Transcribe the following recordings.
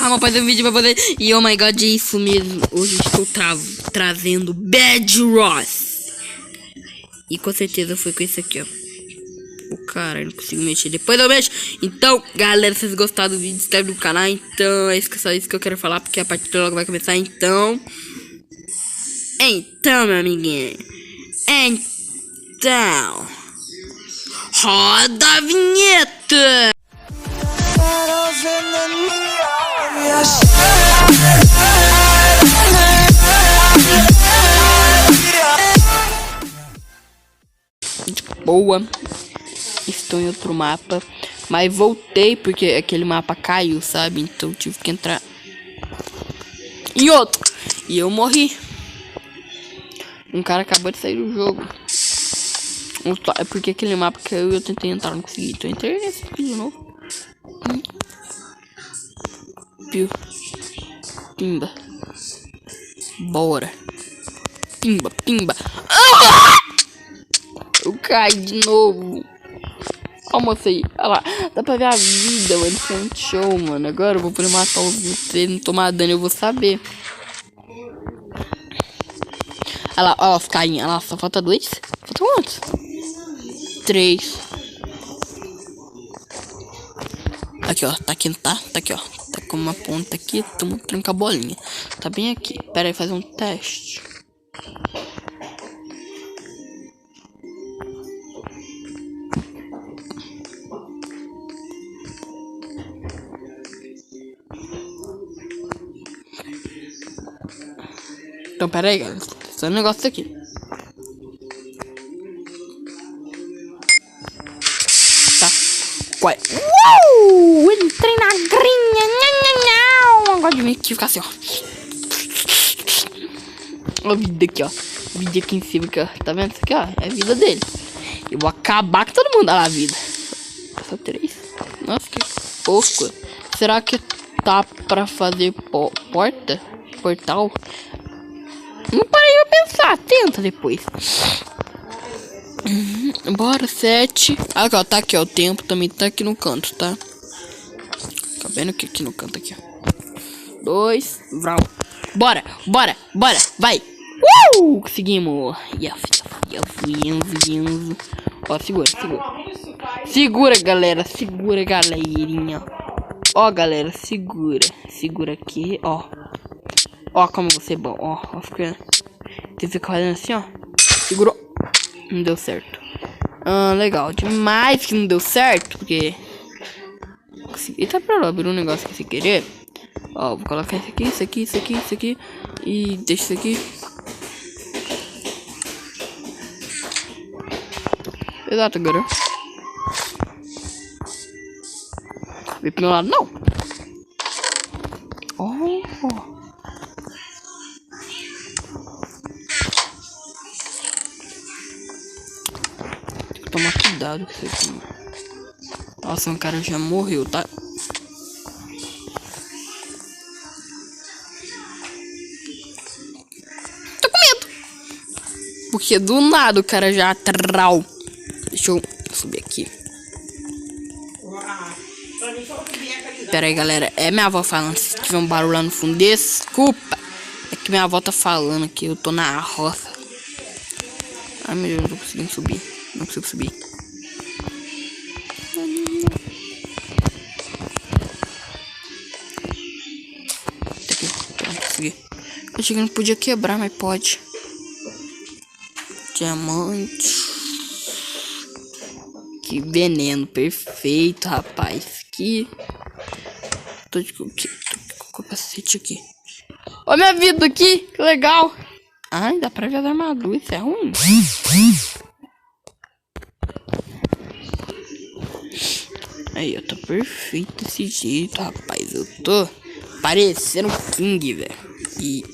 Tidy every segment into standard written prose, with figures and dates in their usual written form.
vamos fazer um vídeo pra vocês. E oh my god, é isso mesmo. Hoje estou trazendo Bed Wars. E com certeza foi com esse aqui, ó. O cara, eu não consigo mexer. Depois eu mexo. Então, galera, se vocês gostaram do vídeo, se inscreve no canal. Então, é só isso que eu quero falar, porque a partida logo vai começar. Então, meu amiguinho. Então, roda a vinheta. Boa, estou em outro mapa, mas voltei porque aquele mapa caiu, sabe? Então tive que entrar em outro e eu morri. Um cara acabou de sair do jogo. É porque aquele mapa caiu e eu tentei entrar, não consegui. Então eu entrei nesse aqui de novo. Piu. Pimba. Bora. Pimba, pimba. Ah! Eu caí de novo. Ó, moça aí. Olha lá. Dá pra ver a vida, mano. Isso é muito show, mano. Agora eu vou poder matar os vocês. Não tomar dano, eu vou saber. Olha lá, ó, os carinha. Olha lá, só falta 2. Falta quantos? 3. Aqui, ó. Tá aqui, não tá? Tá aqui, ó. Tá com uma ponta aqui. Tô mostrando com a bolinha. Tá bem aqui. Pera aí, fazer um teste. Então, pera aí, galera. Só um negócio aqui. Tá. Ué. Uou! Entrei na grinha. Não gosto de vir aqui ficar assim, ó. Olha o vídeo aqui, ó. O vídeo aqui em cima, aqui, ó. Tá vendo isso aqui, ó? É a vida dele. Eu vou acabar com todo mundo lá na vida. Só 3. Nossa, que pouco. Será que tá pra fazer porta? Portal? Não parei pra pensar, tenta depois. Bora, 7. Ah, ó, tá aqui, ó. O tempo também tá aqui no canto, tá? Tá vendo que aqui no canto aqui, ó. 2, vrau. Bora, bora, bora, vai. Conseguimos. Yes. Ó, segura. Segura, galera. Segura, galerinha. Ó, galera, segura aqui, ó. Ó, como você é bom, ó, fica. Você fica fazendo assim, ó. Segurou. Não deu certo. Legal. Demais que não deu certo, porque. Eita, pra lá, abrir um negócio aqui sem querer. Ó, vou colocar isso aqui. E deixa isso aqui. Exato, agora. Vem pro meu lado, não. Ó. Tomar cuidado com isso aqui. Nossa, um cara já morreu, tá? Tô com medo. Porque do nada o cara já trau. Deixa eu subir aqui. Pera aí, galera. É minha avó falando. Se tiver um barulho lá no fundo, desculpa. É que minha avó tá falando que eu tô na roça. Ai, meu Deus, não tô conseguindo subir. Não consigo subir. Aqui, não consegui. Eu achei que não podia quebrar, mas pode. Diamante. Que veneno, perfeito, rapaz. Que. Tô com capacete aqui. Olha minha vida aqui, que legal. Ai, dá pra ver as armaduras, isso é ruim. Aí, eu tô perfeito desse jeito, rapaz. Eu tô parecendo um King, velho. E...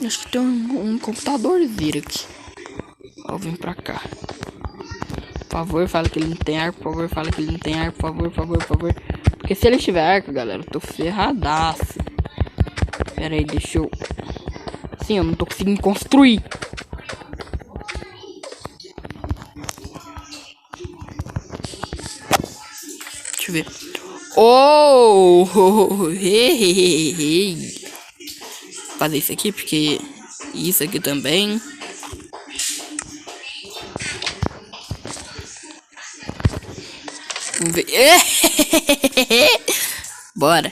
acho que tem um computador vira aqui. Ó, vem pra cá. Por favor, fala que ele não tem arco. Por favor, fala que ele não tem arco. Por favor. Porque se ele tiver arco, galera, eu tô ferradaço. Pera aí, deixa eu... Sim, eu não tô conseguindo construir. Deixa eu ver. Oh! Vou fazer isso aqui, porque isso aqui também. Vamos ver. Bora.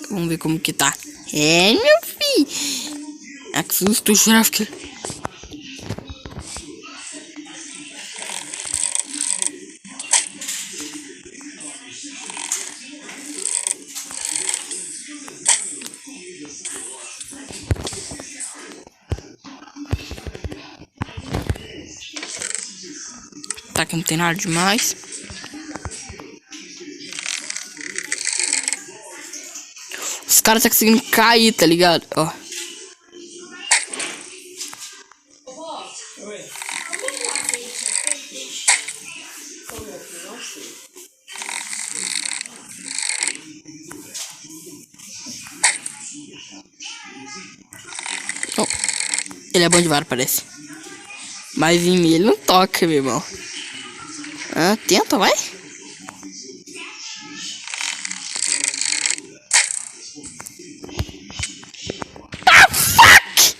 Vamos ver como que tá. É, meu filho. Ah, que susto, eu jurava que... Tá, que não tem nada demais. Os caras tá conseguindo cair, tá ligado? Ó. Oh. Ele é bom de vara, parece. Mas em mim ele não toca, meu irmão. Ah, tenta, vai. Ah, fuck!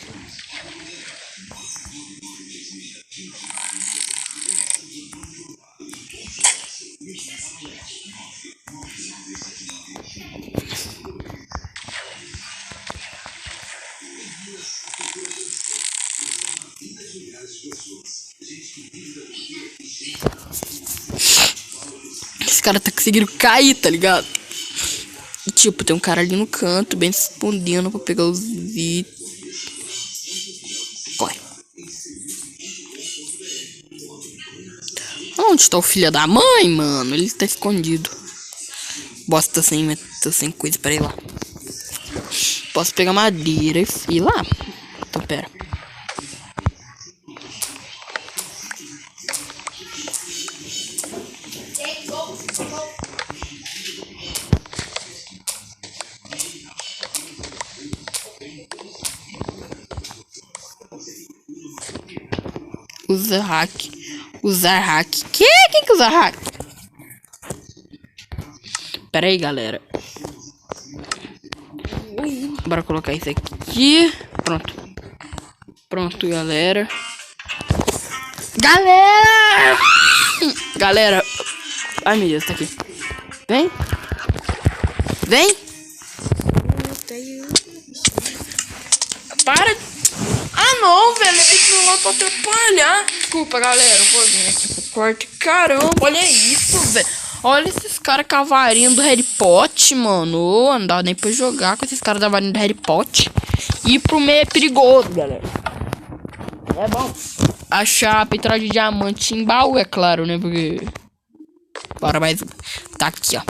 Esse cara tá conseguindo cair, tá ligado? E, tipo, tem um cara ali no canto, bem se escondendo pra pegar os itens. Corre. Onde tá o filho da mãe, mano? Ele tá escondido. Bosta, tô sem coisa pra ir lá. Posso pegar madeira e ir lá. Então, pera. Usa hack. Usar hack. Quem que usa hack? Pera aí, galera. Bora colocar isso aqui. Pronto. Pronto, galera. Galera. Ai, meu Deus, tá aqui. Vem. Vem. Para. Ah, não, velho. Esse celular pra atrapalhar. Desculpa, galera. Eu vou vir aqui pro quarto. Caramba, olha isso, velho. Olha esses caras com a varinha do Harry Potter, mano. Oh, não dá nem pra jogar com esses caras da varinha do Harry Potter. Ir pro meio é perigoso, galera. É bom achar petróleo de diamante em baú, é claro, né? Porque... Bora mais um. Tá aqui, ó.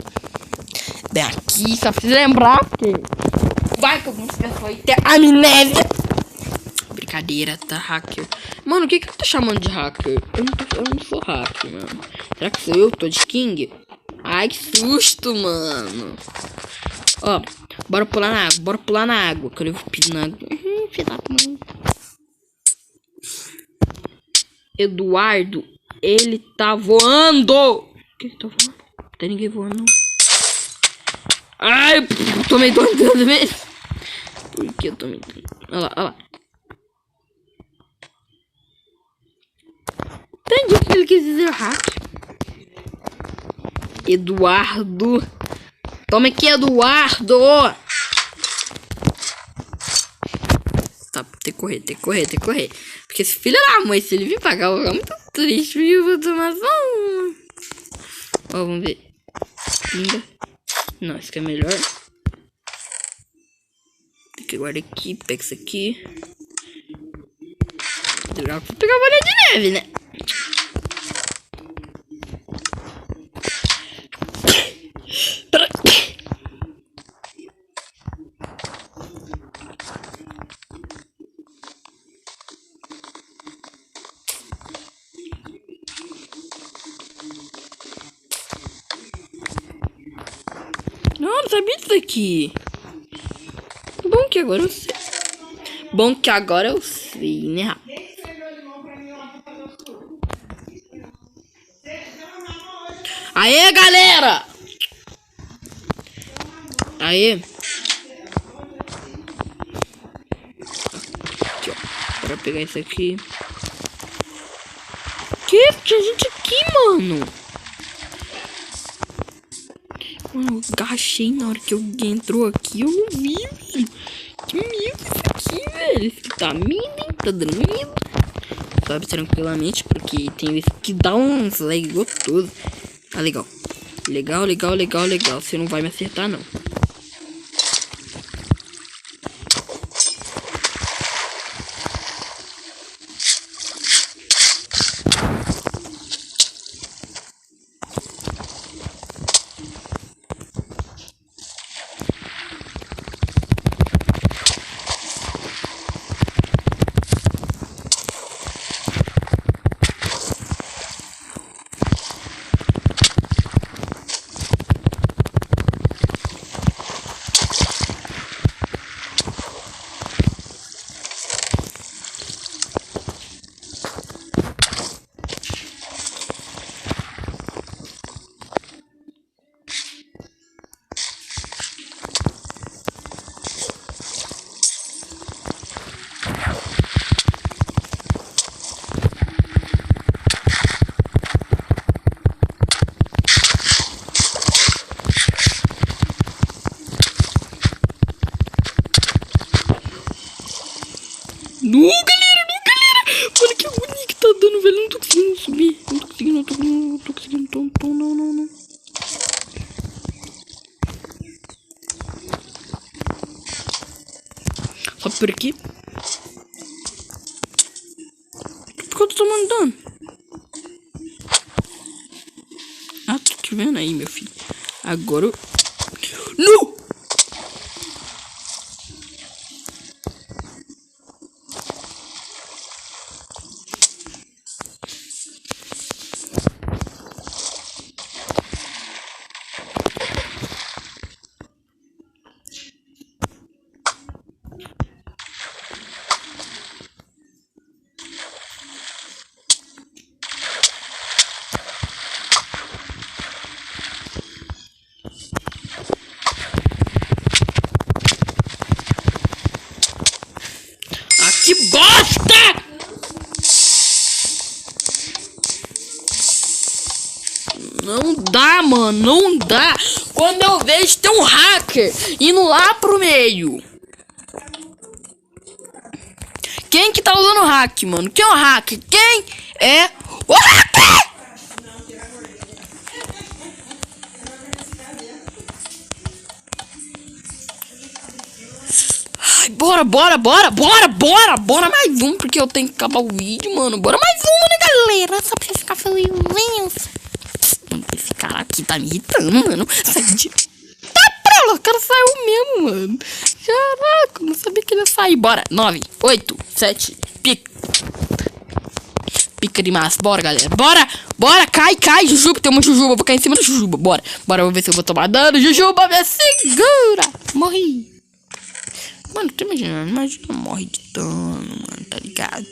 Bem aqui, só precisa lembrar que... Vai que algumas pessoas têm amnésia. Brincadeira, tá, hacker. Mano, o que que eu tô chamando de hacker? Eu não sou hacker, mano. Será que sou eu? Tô de King? Ai, que susto, mano. Ó, bora pular na água. Bora pular na água. Que eu levo piso na água. Eduardo, ele tá voando. O que ele tá voando? Não tem ninguém voando, não. Ai, tomei dois danos mesmo. Por que eu tomei dois? Olha lá, olha lá. Entendi o que ele quis dizer, hack. Eduardo. Toma aqui, Eduardo. Tá, tem que correr, tem que correr, tem que correr. Porque esse filho da mãe, se ele vir pagar, eu vou ficar muito triste, viu? Eu vou tomar só um. Ó, vamos ver. Pinga. Não, isso aqui é melhor. Tem que guardar aqui, pega isso aqui. Vou pegar a bolinha de neve, né? Não sabia disso aqui. Bom que agora eu sei. Bom que agora eu sei, né? Aê, galera! Aê! Aqui, ó. Bora pegar isso aqui. Que? Tinha gente aqui, mano. Mano, eu agachei na hora que alguém entrou aqui. Eu não vi, velho. Que medo isso aqui, velho. Esse aqui tá medo, hein? Tá dando medo. Sobe tranquilamente, porque tem vezes que dá uns lag gostoso. Tá legal. Legal, legal, legal, legal. Você não vai me acertar, não. Não, galera, não, galera. Olha que agonia que tá dando, velho. Eu não tô conseguindo subir. Não tô conseguindo, não tô conseguindo. Não. Sabe por quê? Por que eu tô tomando dano? Ah, tô te vendo aí, meu filho. Agora eu... Não! Que bosta! Não dá, mano, não dá. Quando eu vejo tem um hacker indo lá pro meio. Quem que tá usando hack, mano? Quem é o hacker? Quem é o hacker? Ai, bora mais um, porque eu tenho que acabar o vídeo, mano. Bora mais uma, né, galera? Só pra você ficar felizinho. Esse cara aqui tá me irritando, mano. Sai de... Tá pra lá, o cara saiu mesmo, mano. Caraca, eu não sabia que ele ia sair. Bora, 9, 8, 7, pica. Pica de massa, bora, galera. Bora, cai, Jujuba. Tem uma Jujuba, vou cair em cima da Jujuba. Bora, vou ver se eu vou tomar dano. Jujuba, me segura. Morri. Mano, tô imaginando, imagina, morre de dano, mano, tá ligado?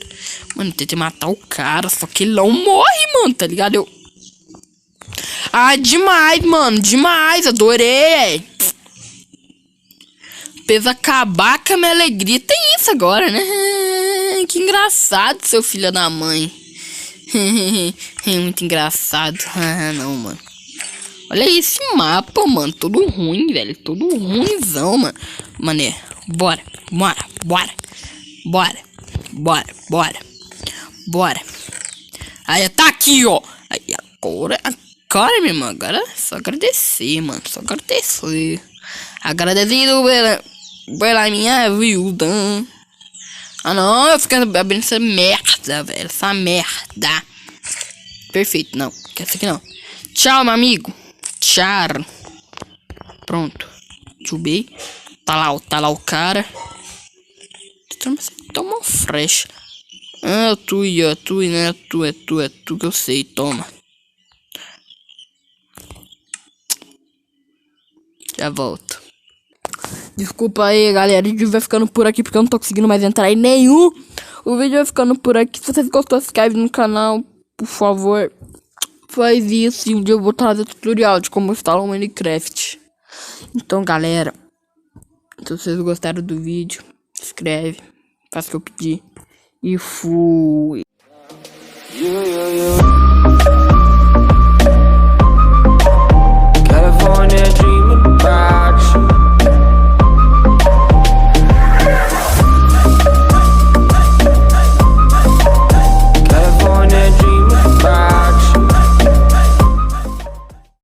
Mano, tentei matar o cara, só que ele não morre, mano, tá ligado? Ah, demais, mano, demais, adorei. Fez acabar com a minha alegria. Tem isso agora, né? Que engraçado, seu filho da mãe. Muito engraçado. Ah, não, mano. Olha esse mapa, mano, todo ruim, velho, todo ruimzão, mano. Mané. Bora. Aí, tá aqui, ó. Aí, agora, meu irmão, agora é só agradecer, mano. Só agradecer. Agradecido pela minha ajuda. Ah, não, eu fico abrindo essa merda, velho. Essa merda. Perfeito, não. Quer essa aqui não. Tchau, meu amigo. Tchau. Pronto. Chubei. Tá lá o cara. Toma um fresh. Ah, tu, né? É tu que eu sei, toma. Já volto. Desculpa aí, galera. O vídeo vai ficando por aqui porque eu não tô conseguindo mais entrar em nenhum. O vídeo vai ficando por aqui. Se vocês gostou, se inscreve no canal, por favor. faz isso e um dia eu vou trazer tutorial de como instalar o Minecraft. Então, galera, se vocês gostaram do vídeo, se inscreve, faz o que eu pedi e fui.